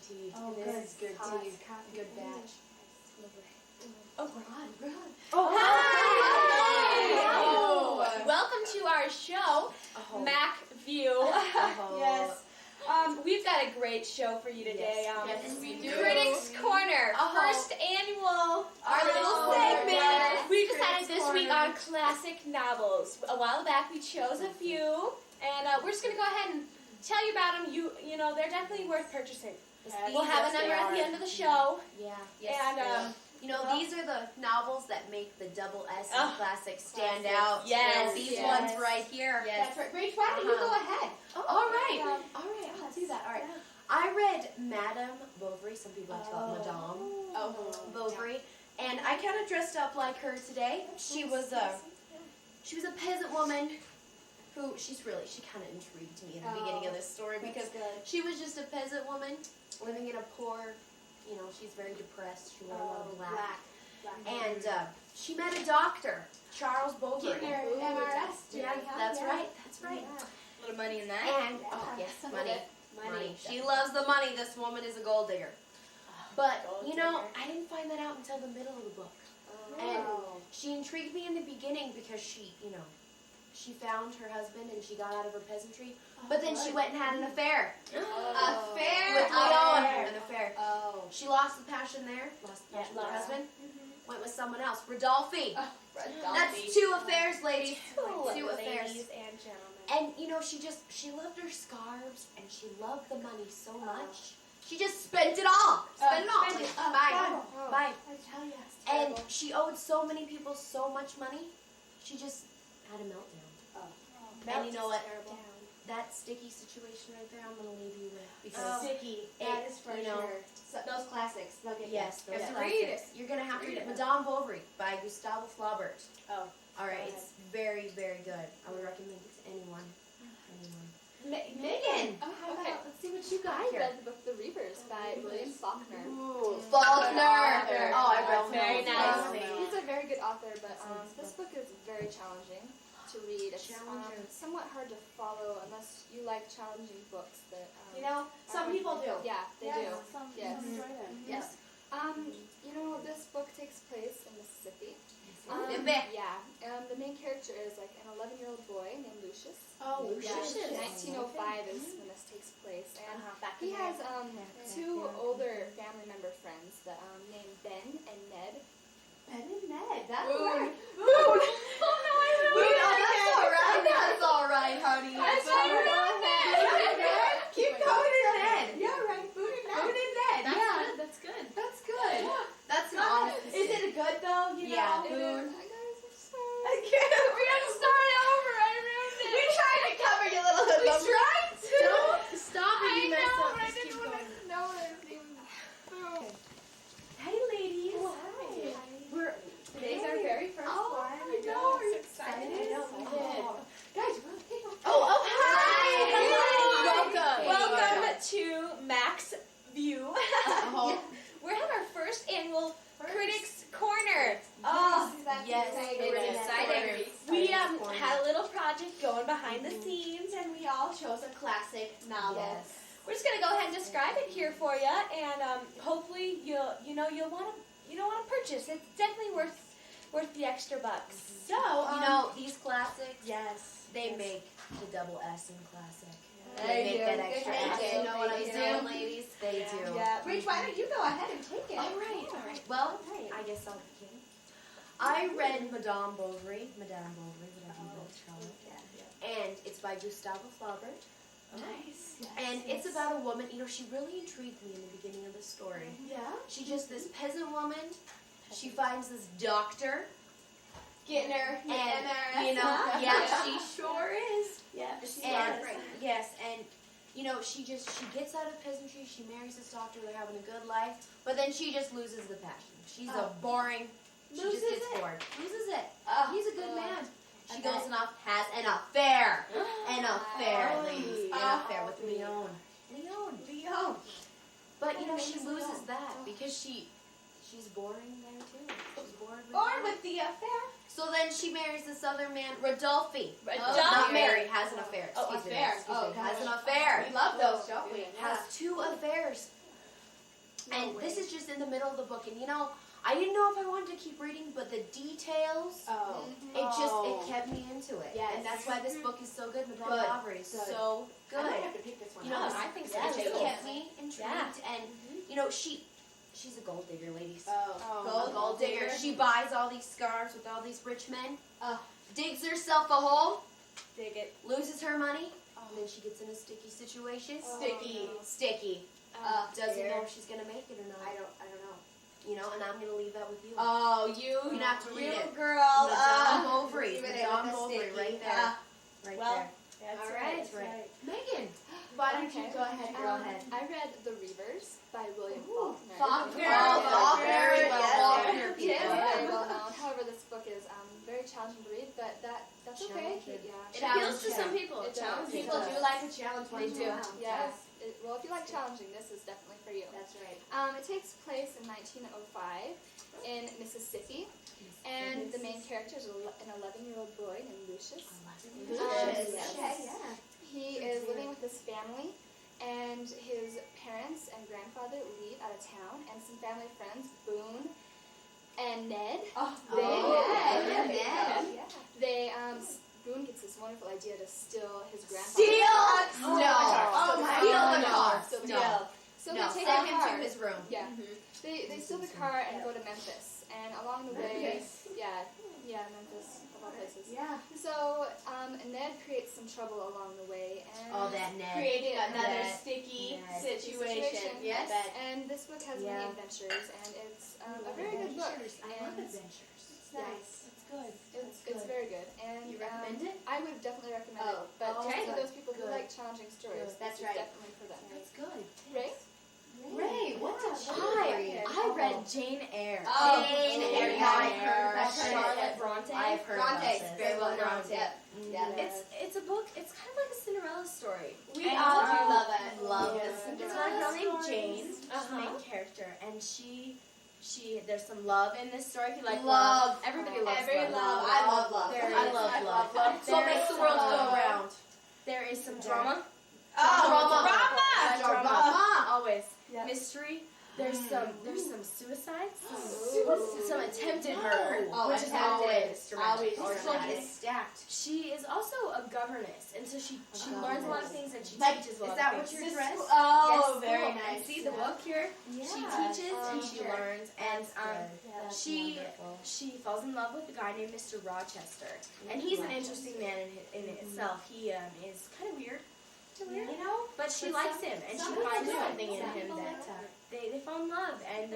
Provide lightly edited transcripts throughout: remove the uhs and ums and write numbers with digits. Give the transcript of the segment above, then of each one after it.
tea. Oh, This is good hot tea. coffee. Good batch. Oh, we're on. Oh, Hi! Oh. Welcome to our show, Mac View. Yes. We've got a great show for you today. Yes, we do. Critics Corner, first annual, our little segment. We decided this week on classic novels. A while back we chose a few, and we're just going to go ahead and tell you about them. You know, they're definitely worth purchasing. We'll have a number at the end of the show. Yeah. And you know, these are the novels that make the double S and classic stand out. Yes. These ones right here. Yes. That's right. Rach, why don't you go ahead? All right. I'll do that. All right. I read Madame Bovary. Some people call it Madame Bovary, and I kind of dressed up like her today. She was a peasant woman who she kind of intrigued me in the beginning of this story because she was just a peasant woman living in a poor. You know, she's very depressed. She wore a lot of black. And she met a doctor, Charles Bovary. Getting her MRS. Yeah, that's right. a little money in that. And, yes, money. She loves the money. This woman is a gold digger. But, you know, I didn't find that out until the middle of the book. And she intrigued me in the beginning because she found her husband and she got out of her peasantry. But then she went and had an affair. With Leon. An affair. She lost the passion there. Lost the passion with her husband. Went with someone else. Rodolphe. That's two affairs, ladies. Two affairs. Ladies and gentlemen. And, you know, she loved her scarves and she loved the money so much. She just spent it all. Spent it all. Bye. I tell you. And she owed so many people so much money, she just had a meltdown. And you know what? That sticky situation right there, I'm going to leave you with. Because sticky. That is for sure. So, those classics. They'll get yes, those you. classics. You're going to have to read it. Madame Bovary by Gustave Flaubert. Oh. All right. It's very, very good. I would recommend it to anyone. Megan. Let's see what you got I here. read the book The Reapers by William Faulkner. Faulkner. Oh, I read Very nice. He's a very good author, but this book is very challenging to read. It's somewhat hard to follow unless you like challenging books. That You know, some people do. Yeah, they do. Yes. Yes. You know, this book takes place in Mississippi. Yeah. The main character is like an 11-year-old boy named Lucius. Oh, Lucius. 1905 is when this takes place, and he has two older family member friends that named Ben and Ned. Ben and Ned. That's Boone. Boone. Oh, That's all right, honey. That's right. Keep going in Ned. Yeah, right. Boone and Ned. That's good. That's good. That's an honest. Is it good though? You know? Boone. I can't. We have to start over. I ruined it. We tried to cover you, little hoodlum. We tried to. Don't stop when you mess up. but I Just didn't keep want going. to know what his name was. Boone. Hey, ladies. Hi. Today's our very first one. I know. We're excited. excited. I know. We did. Guys, we're okay. Hi. Welcome to Mac's View. We're having our first annual Critics Corner. Yes, it's exciting. We had a little project going behind the scenes, and we all chose a classic novel. Yes. We're just gonna go ahead and describe it here for you, and hopefully you'll want to purchase. It's definitely worth the extra bucks. So You know, these classics, yes, they make the double S in classic. They make do. that extra They S. do. You know what I'm They saying, do. ladies? They do. yeah. Rach, why don't you go ahead and take it? All right. Well, I guess I'll begin. I read Madame Bovary, whatever you both call it. And it's by Gustave Flaubert. Nice. And it's about a woman, you know, she really intrigued me in the beginning of the story. Yeah. She's just this peasant woman. She finds this doctor. Getting her And, you know, yeah, she sure is. Yeah. And, yes, and, you know, she gets out of peasantry, she marries this doctor, they're having a good life, but then she just loses the passion. She's a boring, she just gets bored. Loses it. He's a good man. She goes and has an affair. An affair, ladies. An affair with Leon. But, you know, she loses that because she's boring there, too. She's bored with the affair. So then she marries this other man, Rodolphe. Rodolphe. Not marry, has an affair. Oh, Excuse me. affair. Excuse me. Has an affair. We love those, don't we? Has two affairs. And this is just in the middle of the book, and you know, I didn't know if I wanted to keep reading, but the details, it kept me into it. Yes. And that's why this book is so good. Madame Bovary is so good. I might have to pick this one You know, up. I think so it too. just kept me intrigued, and you know, she's a gold digger, ladies. Oh. Gold digger. She buys all these scarves with all these rich men, digs herself a hole, Dig it. loses her money, and then she gets in a sticky situation. Sticky. Doesn't know if she's gonna make it or not. I don't know. You know, and I'm gonna leave that with you. You're gonna have to read it. Girl. Madame Bovary. Madame Madame Bovary, right there. Right there. That's right. right. Megan, Why don't you go ahead, girl ahead. I read The Reavers by William Faulkner. Faulkner. Faulkner. Very Yes. well. Faulkner It people. is very well known. However, this book is very challenging to read, but that's okay. Challenging. It appeals to some people. It does. Challenges. People do like a challenge They once in do. a while. Yes. Well, if you like challenging, this is definitely for you. That's right. It takes place in 1905 in Mississippi, and the main character is an 11-year-old boy named Lucius. He is living with his family, and his parents and grandfather leave out of town, and some family friends, Boone and Ned. Boone gets this wonderful idea to steal his grandfather's car. So they take Send the him car. to his room. Yeah. They steal the car and go to Memphis, and along the way, Memphis, of all places. Yeah. So Ned creates some trouble along the way, and Oh, that Ned. Creating another Ned. sticky Ned. situation. Yes. I bet. And this book has many adventures, and it's a very good book. I love And adventures. It's nice. It's good. it's very good. And You recommend it? I would definitely recommend Oh, it. But okay. just for those people who Good. like challenging stories, Good. That's this right. is definitely for them. That's good. Ray? Ray, what did you read? I read Jane Eyre. Jane Eyre. I've heard Charlotte it. Bronte. I've heard about Bronte's this. very well known. Yep. Yeah. It's a book. It's kind of like a Cinderella story. We all do love it. Love Yeah. this. It's about a girl named Jane, she's the main character, and she there's some love in this story. If you like love, everybody loves love. I love love. I love love. That's what There makes is the world some go round. There is some drama. Drama. Always. Yeah. Mystery. There's some suicides. Some attempted murder, which is always dramatic. Always This book dramatic. is stacked. She is also a governess, and so she learns a lot of things, and she Like, teaches a is lot that of what things. you're dressed? Oh, Yes, very cool. nice. And see the book here? She teaches and she learns, and she falls in love with a guy named Mr. Rochester, and he's an interesting man in itself. He is kind of weird, You know? but she likes him, and she finds something in him that they fall in love, and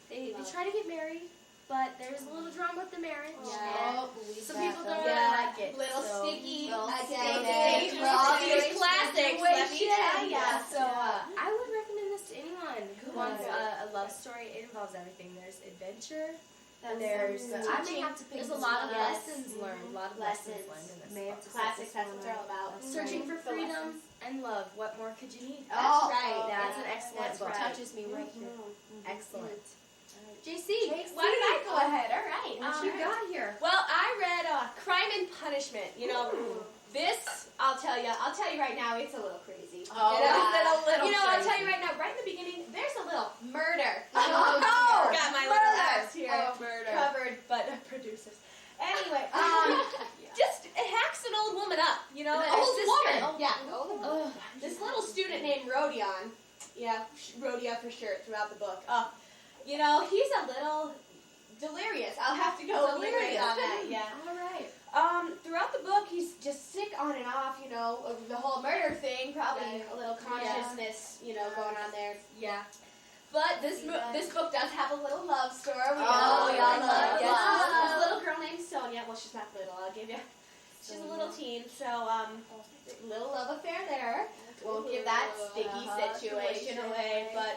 they try to get married, but there's a little drama with the marriage, and some people don't really like it. Little so- sticky. little Okay. sticky. For all these Situation. classics, let me tell ya. So I would recommend this to anyone who wants a love story. It involves everything. There's adventure. There's I may have to pick There's a this lot one of up. lessons learned. A lot of lessons learned in this May book. have to Classics, that's what they're all about. Searching for The freedom and love. What more could you need? That's right. That's an excellent book. Touches me right here. Excellent. JC, Jacey. why did I go ahead? All right. What you got here? Well, I read Crime and Punishment. You know, this I'll tell you right now, it's a little crazy. Oh, I'll crazy. tell you right now, right in the beginning, there's a little murder. Oh, got my murder. little ass here Murder. covered, but producers. Anyway, just it hacks an old woman up. You know, An old assistant. woman. Yeah. This little student named Rodion. Yeah, Rodion for sure throughout the book. You know, he's a little delirious. I'll have to go delirious on that. Yeah. All right. Throughout the book, he's just sick on and off, you know, of the whole murder thing, probably a little consciousness, you know, going on there. Yeah. But this book does have a little love story. Oh, yeah, love. This little girl named Sonia. Well, she's not little. I'll give you. She's a little teen, so little love affair there. Won't give that sticky situation away, but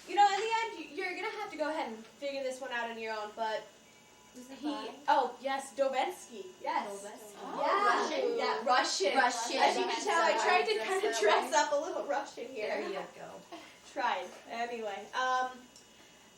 you know, in the end, you're gonna have to go ahead and figure this one out on your own. But yes, Dovetsky. Yes. Russian. Yeah, Russian. As you can tell, I tried to kind of dress up a little Russian here. There you go. Tried. Anyway,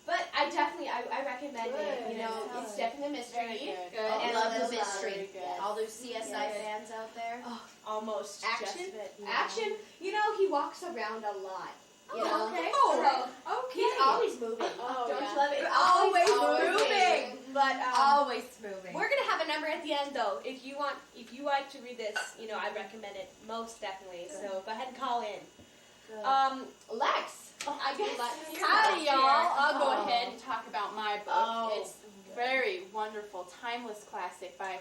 but I definitely, I recommend it. You know, it's definitely a mystery. Good. I And love a the mystery. All those CSI fans out there. Almost Action? Action. You know, he walks around a lot. You know? Okay. Okay. He's always moving. Oh, Don't yeah. you love it? Always moving. But Always moving. we're gonna have a number at the end though. If you like to read this, I recommend it most definitely. So go ahead and call in. Lex, I guess. Howdy, y'all. I'll go Oh. ahead and talk about my book. Oh. It's a very wonderful, timeless classic by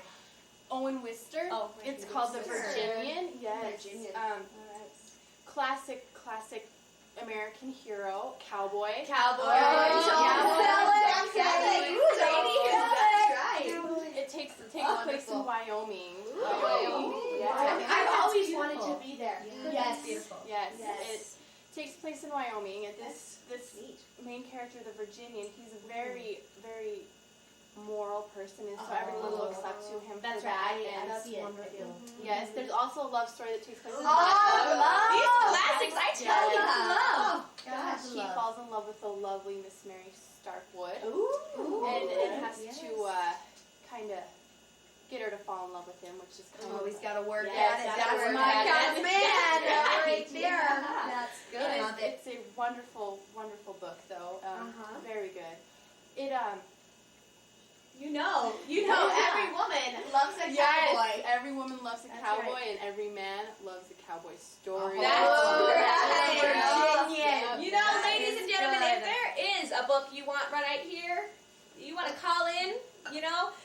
Owen Wister. Oh, It's called The Wister. Virginian. Yes. Virginian. Classic American hero, cowboy. Cowboy. It takes place in Wyoming. I've Yes. always wanted to be there. Yes. Beautiful. Yes. Yes. It takes place in Wyoming, and this main character, the Virginian, he's a very, very moral person, and so everyone looks up to him. That's for that. right. And That's wonderful. yes, there's also a love story that takes place in These classics, I tell you, love. He falls in love with the lovely Miss Mary Starkwood, Ooh. and has to kind of get her to fall in love with him, which is kind Oh, of he's got to work Yes, at it. gotta That's work my at it. kind of man right there. Yeah. That's good. It's a wonderful, wonderful book, though. Very good. It every woman loves a cowboy. every woman loves a That's cowboy, right. and every man loves a cowboy story. That's right. Virginian. Ladies and gentlemen, if there is a book you want right here, you want to call in,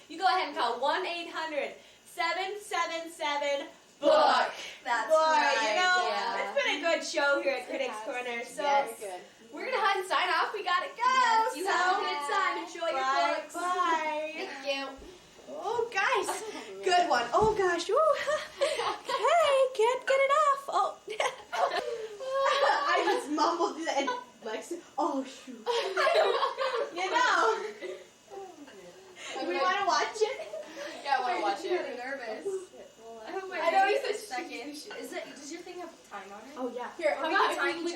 you go ahead and call 1-800-777-BOOK. That's Boy, right. it's been a good show here at Critics Corner. So Very good. we're going to go ahead and sign off. We got to go. Yes, you so have a good time. Enjoy your books. Bye. Thank you. Oh, guys. Good one. Oh, gosh. Woo. Hey, can't get it off. Oh. I just mumbled that and Lex, oh, shoot. We want to watch it? Yeah, I want to watch it. Nervous. I know he's Second. Does your thing have time on it? Oh, yeah. Here, How we about can if we